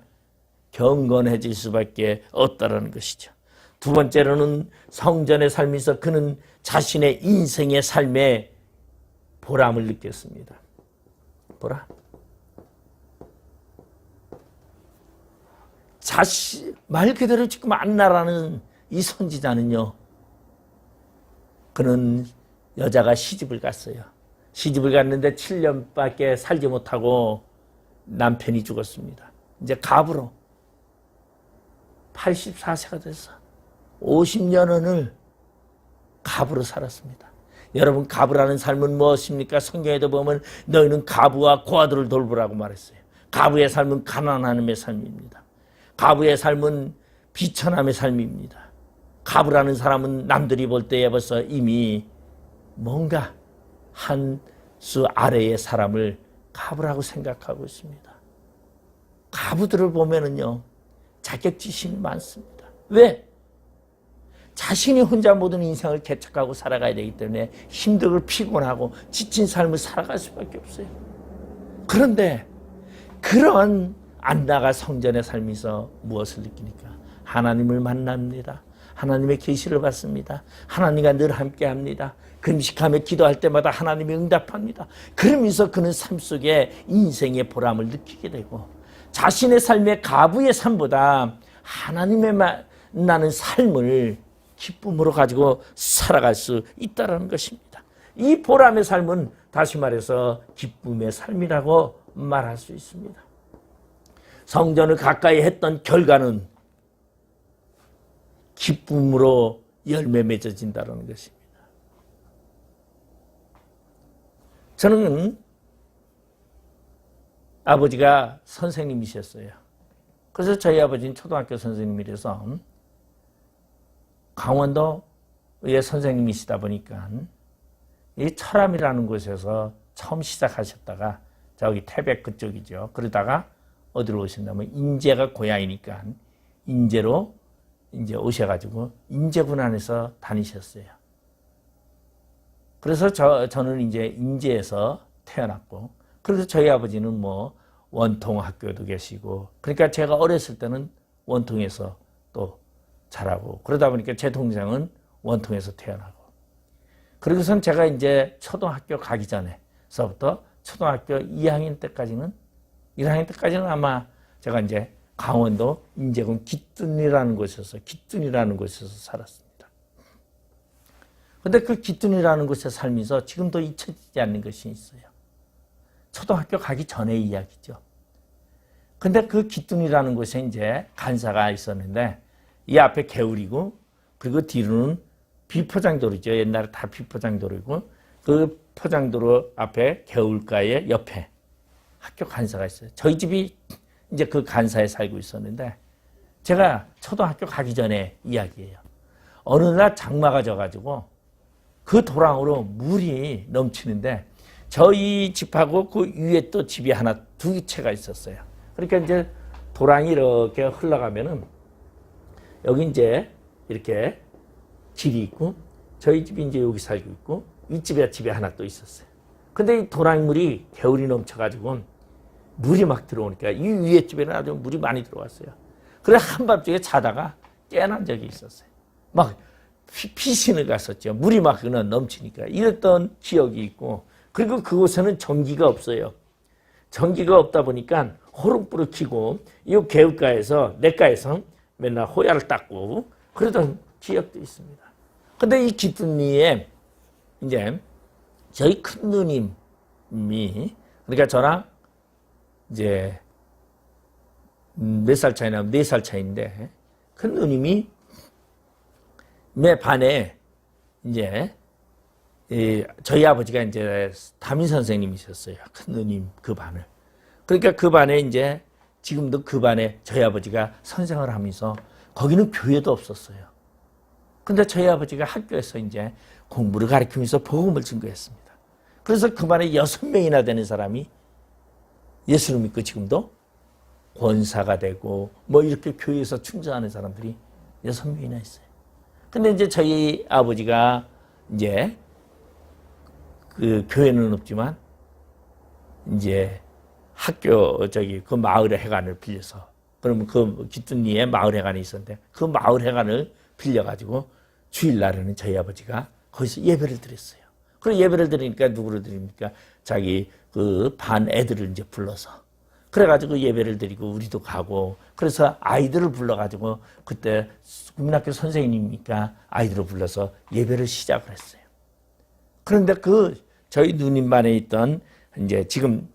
A: 경건해질 수밖에 없다는 것이죠. 두 번째로는 성전의 삶에서 그는 자신의 인생의 삶에 보람을 느꼈습니다. 보람. 말 그대로 지금 안나라는 이 선지자는요, 그는 여자가 시집을 갔어요. 시집을 갔는데 7년밖에 살지 못하고 남편이 죽었습니다. 이제 갑으로 84세가 돼서 50년을 갑으로 살았습니다. 여러분, 갑으라는 삶은 무엇입니까? 성경에도 보면 너희는 가부와 고아들을 돌보라고 말했어요. 가부의 삶은 가난함의 삶입니다. 가부의 삶은 비천함의 삶입니다. 가부라는 사람은 남들이 볼 때에 벌써 이미 뭔가 한 수 아래의 사람을 가부라고 생각하고 있습니다. 가부들을 보면은요, 자격지심이 많습니다. 왜? 자신이 혼자 모든 인생을 개척하고 살아가야 되기 때문에 힘들고 피곤하고 지친 삶을 살아갈 수밖에 없어요. 그런데 그런 안나가 성전의 삶에서 무엇을 느끼니까? 하나님을 만납니다. 하나님의 계시를 받습니다. 하나님과 늘 함께합니다. 금식하며 기도할 때마다 하나님이 응답합니다. 그러면서 그는 삶 속에 인생의 보람을 느끼게 되고 자신의 삶의 가부의 삶보다 하나님의 만나는 삶을 기쁨으로 가지고 살아갈 수 있다는 것입니다. 이 보람의 삶은 다시 말해서 기쁨의 삶이라고 말할 수 있습니다. 성전을 가까이 했던 결과는 기쁨으로 열매 맺어진다는 것입니다. 저는 아버지가 선생님이셨어요. 그래서 저희 아버지는 초등학교 선생님이라서 강원도의 선생님이시다 보니까 이 철암이라는 곳에서 처음 시작하셨다가 저기 태백 그쪽이죠. 그러다가 어디로 오셨냐면 인제가 고향이니까 인제로 이제 오셔가지고 인제군 안에서 다니셨어요. 그래서 저는 이제 인제에서 태어났고, 그래서 저희 아버지는 뭐 원통 학교도 계시고, 그러니까 제가 어렸을 때는 원통에서 또 자라고, 그러다 보니까 제 동생은 원통에서 태어나고, 그리고선 제가 이제 초등학교 가기 전에서부터 초등학교 2학년 때까지는 1학년 때까지는 아마 제가 이제 강원도 인제군 기뚠이라는 곳에서 살았습니다. 그런데 그 기뚠이라는 곳에 살면서 지금도 잊혀지지 않는 것이 있어요. 초등학교 가기 전의 이야기죠. 근데 그 기뚠이라는 곳에 이제 간사가 있었는데 이 앞에 개울이고 그리고 뒤로는 비포장도로죠. 옛날에 다 비포장도로이고 그 포장도로 앞에 개울가에 옆에 학교 간사가 있어요. 저희 집이 이제 그 간사에 살고 있었는데 제가 초등학교 가기 전에 이야기예요. 어느 날 장마가 져가지고 그 도랑으로 물이 넘치는데 저희 집하고 그 위에 또 집이 하나 두 채가 있었어요. 그러니까 이제 도랑이 이렇게 흘러가면은 여기 이제 이렇게 길이 있고 저희 집이 이제 여기 살고 있고 윗집에 집이 하나 또 있었어요. 근데 이 도랑물이 개울이 넘쳐가지고 물이 막 들어오니까 이 위에 집에는 아주 물이 많이 들어왔어요. 그래 한밤중에 자다가 깨난 적이 있었어요. 막 피신을 갔었죠. 물이 막 넘치니까 이랬던 기억이 있고 그리고 그곳에는 전기가 없어요. 전기가 없다 보니까 호롱불을 켜고 이 개울가에서 냇가에서 맨날 호야를 닦고 그러던 기억도 있습니다. 근데 이 기쁨리에 이제 저희 큰 누님이 그러니까 저랑 이제 몇 살 차이나 4살 차이인데 큰 누님이 매 반에 이제 저희 아버지가 이제 담임 선생님이셨어요. 큰 누님 그 반을. 그러니까 그 반에 이제 지금도 그 반에 저희 아버지가 선생을 하면서 거기는 교회도 없었어요. 근데 저희 아버지가 학교에서 이제 공부를 가르치면서 복음을 증거했습니다. 그래서 그 반에 6명이나 되는 사람이 예수를 믿고 지금도 권사가 되고 뭐 이렇게 교회에서 충성하는 사람들이 6명이나 있어요. 근데 이제 저희 아버지가 이제 그 교회는 없지만 이제 학교 그 마을 회관을 빌려서 그러면 그 기쁨리에 마을 회관이 있었는데 그 마을 회관을 빌려가지고 주일날에는 저희 아버지가 거기서 예배를 드렸어요. 그리고 예배를 드리니까 누구를 드립니까? 자기 그 반 애들을 이제 불러서 그래가지고 예배를 드리고 우리도 가고 그래서 아이들을 불러가지고 그때 국민학교 선생님이니까 아이들을 불러서 예배를 시작을 했어요. 그런데 그 저희 누님 반에 있던 이제 지금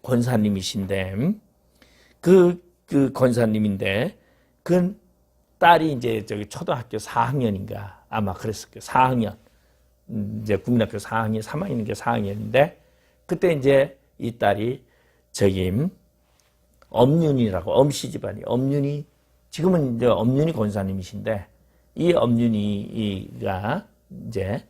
A: 권사님이신데 그 권사님인데 그 딸이 이제 저기 초등학교 4학년인가 아마 그랬을 거예요. 4학년 이제 국민학교 4학년 3학년인가 4학년인데 그때 이제 이 딸이 저기 엄윤이라고 엄씨 집안이 엄윤이 지금은 이제 엄윤이 권사님이신데 이 엄윤이가 이제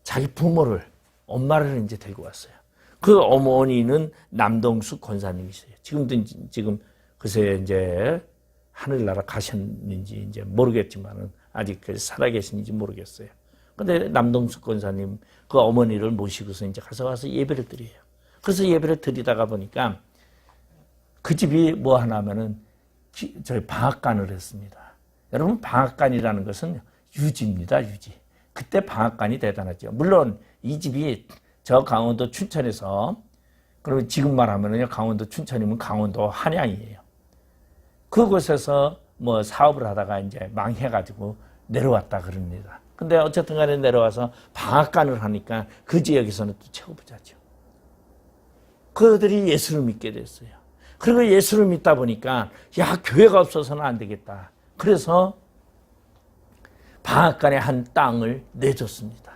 A: 자기 부모를 엄마를 이제 데리고 왔어요. 그 어머니는 남동숙 권사님이세요. 지금 글쎄 이제 하늘나라 가셨는지 이제 모르겠지만은 아직 살아계신지 모르겠어요. 근데 남동숙 권사님 그 어머니를 모시고서 이제 가서 예배를 드려요. 그래서 예배를 드리다가 보니까 그 집이 뭐 하냐면은 저희 방앗간을 했습니다. 여러분 방앗간이라는 것은 유지입니다. 유지. 그때 방앗간이 대단하죠. 물론 이 집이 저 강원도 춘천에서 그리고 지금 말하면은요 강원도 춘천이면 강원도 한양이에요. 그곳에서 뭐 사업을 하다가 이제 망해가지고 내려왔다 그럽니다. 근데 어쨌든 간에 내려와서 방앗간을 하니까 그 지역에서는 또 최고 부자죠. 그들이 예수를 믿게 됐어요. 그리고 예수를 믿다 보니까 야 교회가 없어서는 안 되겠다. 그래서 방앗간에 한 땅을 내줬습니다.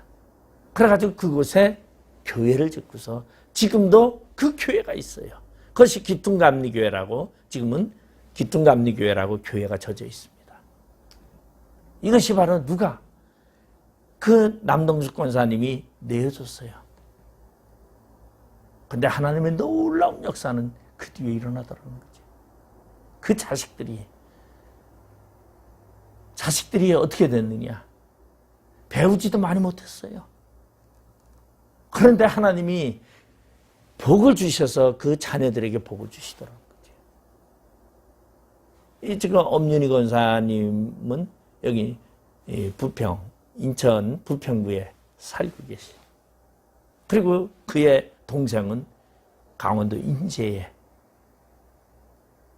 A: 그래가지고 그곳에 교회를 짓고서 지금도 그 교회가 있어요. 그것이 기쁨감리교회라고 지금은 기쁨감리교회라고 교회가 젖어 있습니다. 이것이 바로 누가? 그 남동숙 권사님이 내어줬어요. 근데 하나님의 놀라운 역사는 그 뒤에 일어나더라는 거죠. 그 자식들이 어떻게 됐느냐? 배우지도 많이 못했어요. 그런데 하나님이 복을 주셔서 그 자녀들에게 복을 주시더라는 거죠. 이 지금 엄윤희 권사님은 여기 인천 부평구에 살고 계시죠. 그리고 그의 동생은 강원도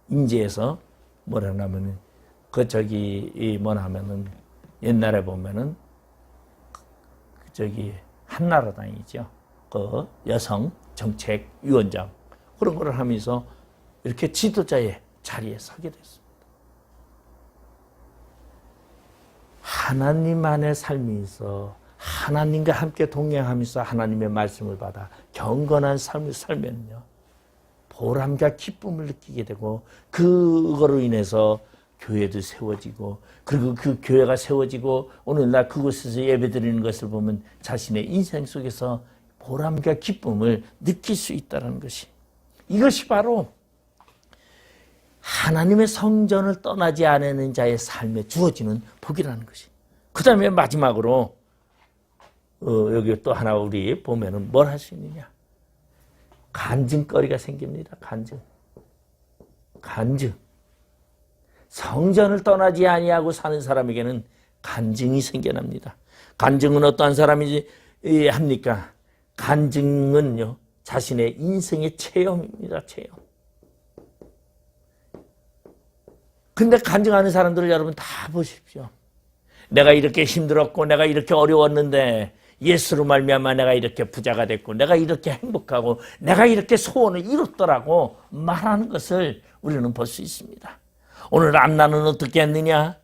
A: 인제에서 뭐라냐면은 뭐냐면은 옛날에 보면은 한나라당이죠. 그 여성 정책 위원장 그런 거를 하면서 이렇게 지도자의 자리에 서게 됐습니다. 하나님 안의 삶이 있어 하나님과 함께 동행하면서 하나님의 말씀을 받아 경건한 삶을 살면요 보람과 기쁨을 느끼게 되고 그거로 인해서 교회도 세워지고, 그리고 그 교회가 세워지고 오늘날 그곳에서 예배드리는 것을 보면 자신의 인생 속에서 보람과 기쁨을 느낄 수 있다는 것이, 이것이 바로 하나님의 성전을 떠나지 않는 자의 삶에 주어지는 복이라는 것이. 그 다음에 마지막으로 여기 또 하나 우리 보면은 뭘 할 수 있느냐, 간증거리가 생깁니다. 간증. 성전을 떠나지 아니하고 사는 사람에게는 간증이 생겨납니다. 간증은 어떠한 사람이 합니까? 간증은요, 자신의 인생의 체험입니다. 체험. 근데 간증하는 사람들을 여러분 다 보십시오. 내가 이렇게 힘들었고, 내가 이렇게 어려웠는데 예수로 말미암아 내가 이렇게 부자가 됐고, 내가 이렇게 행복하고, 내가 이렇게 소원을 이뤘더라고 말하는 것을 우리는 볼 수 있습니다. 오늘 안나는 어떻게 했느냐?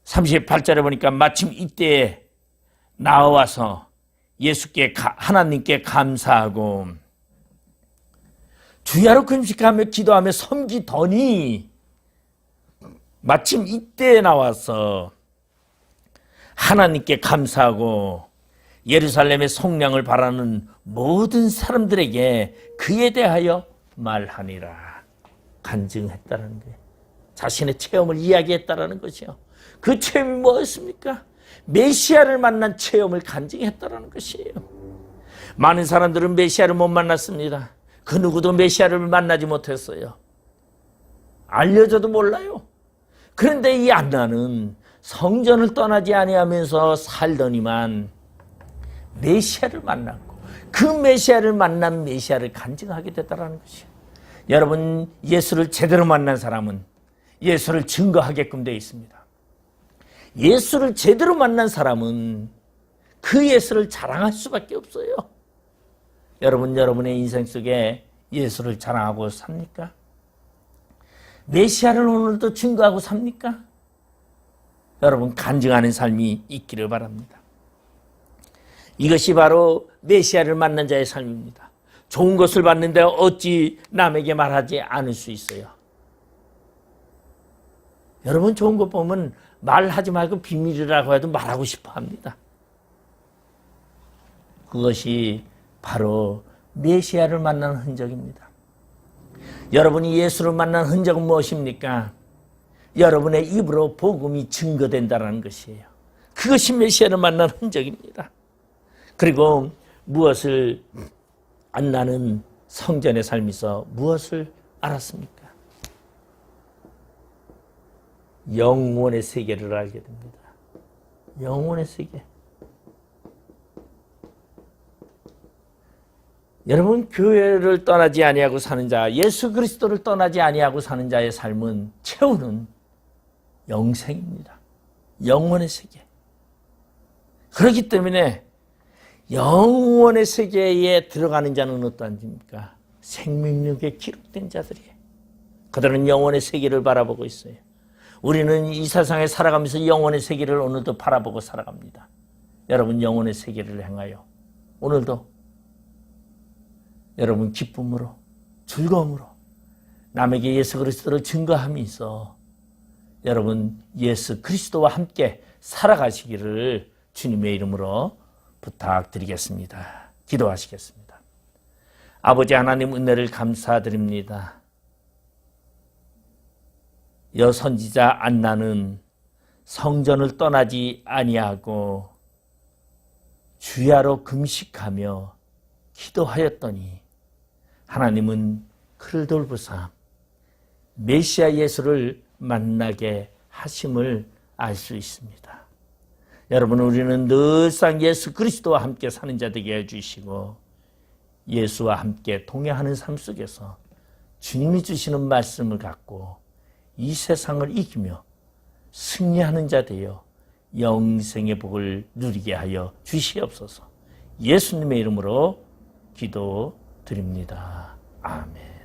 A: 38절에 보니까 마침 이때에 나와서 예수께 하나님께 감사하고 주야로 금식하며 기도하며 섬기더니, 마침 이때에 나와서 하나님께 감사하고 예루살렘의 속량을 바라는 모든 사람들에게 그에 대하여 말하니라. 간증했다는 거예요. 자신의 체험을 이야기했다라는 것이요. 그 체험이 뭐였습니까? 메시아를 만난 체험을 간증했다라는 것이에요. 많은 사람들은 메시아를 못 만났습니다. 그 누구도 메시아를 만나지 못했어요. 알려져도 몰라요. 그런데 이 안나는 성전을 떠나지 아니하면서 살더니만 메시아를 만났고, 그 메시아를 만난 메시아를 간증하게 됐다는 것이에요. 여러분, 예수를 제대로 만난 사람은 예수를 증거하게끔 되어 있습니다. 예수를 제대로 만난 사람은 그 예수를 자랑할 수밖에 없어요. 여러분, 여러분의 인생 속에 예수를 자랑하고 삽니까? 메시아를 오늘도 증거하고 삽니까? 여러분, 간증하는 삶이 있기를 바랍니다. 이것이 바로 메시아를 만난 자의 삶입니다. 좋은 것을 받는데 어찌 남에게 말하지 않을 수 있어요? 여러분, 좋은 것 보면 말하지 말고 비밀이라고 해도 말하고 싶어 합니다. 그것이 바로 메시아를 만난 흔적입니다. 여러분이 예수를 만난 흔적은 무엇입니까? 여러분의 입으로 복음이 증거된다는 것이에요. 그것이 메시아를 만난 흔적입니다. 그리고 무엇을 안나는 성전의 삶에서 무엇을 알았습니까? 영원의 세계를 알게 됩니다. 영원의 세계. 여러분, 교회를 떠나지 아니하고 사는 자, 예수 그리스도를 떠나지 아니하고 사는 자의 삶은 채우는 영생입니다. 영원의 세계. 그렇기 때문에 영원의 세계에 들어가는 자는 어떠한지입니까? 생명력에 기록된 자들이에요. 그들은 영원의 세계를 바라보고 있어요. 우리는 이 세상에 살아가면서 영원의 세계를 오늘도 바라보고 살아갑니다. 여러분, 영원의 세계를 향하여 오늘도 여러분 기쁨으로, 즐거움으로 남에게 예수 그리스도를 증거하면서 여러분 예수 그리스도와 함께 살아가시기를 주님의 이름으로 부탁드리겠습니다. 기도하시겠습니다. 아버지 하나님, 은혜를 감사드립니다. 여선지자 안나는 성전을 떠나지 아니하고 주야로 금식하며 기도하였더니 하나님은 그를 돌보사 메시아 예수를 만나게 하심을 알 수 있습니다. 여러분, 우리는 늘상 예수 그리스도와 함께 사는 자 되게 해주시고 예수와 함께 동행하는 삶 속에서 주님이 주시는 말씀을 갖고 이 세상을 이기며 승리하는 자 되어 영생의 복을 누리게 하여 주시옵소서. 예수님의 이름으로 기도드립니다. 아멘.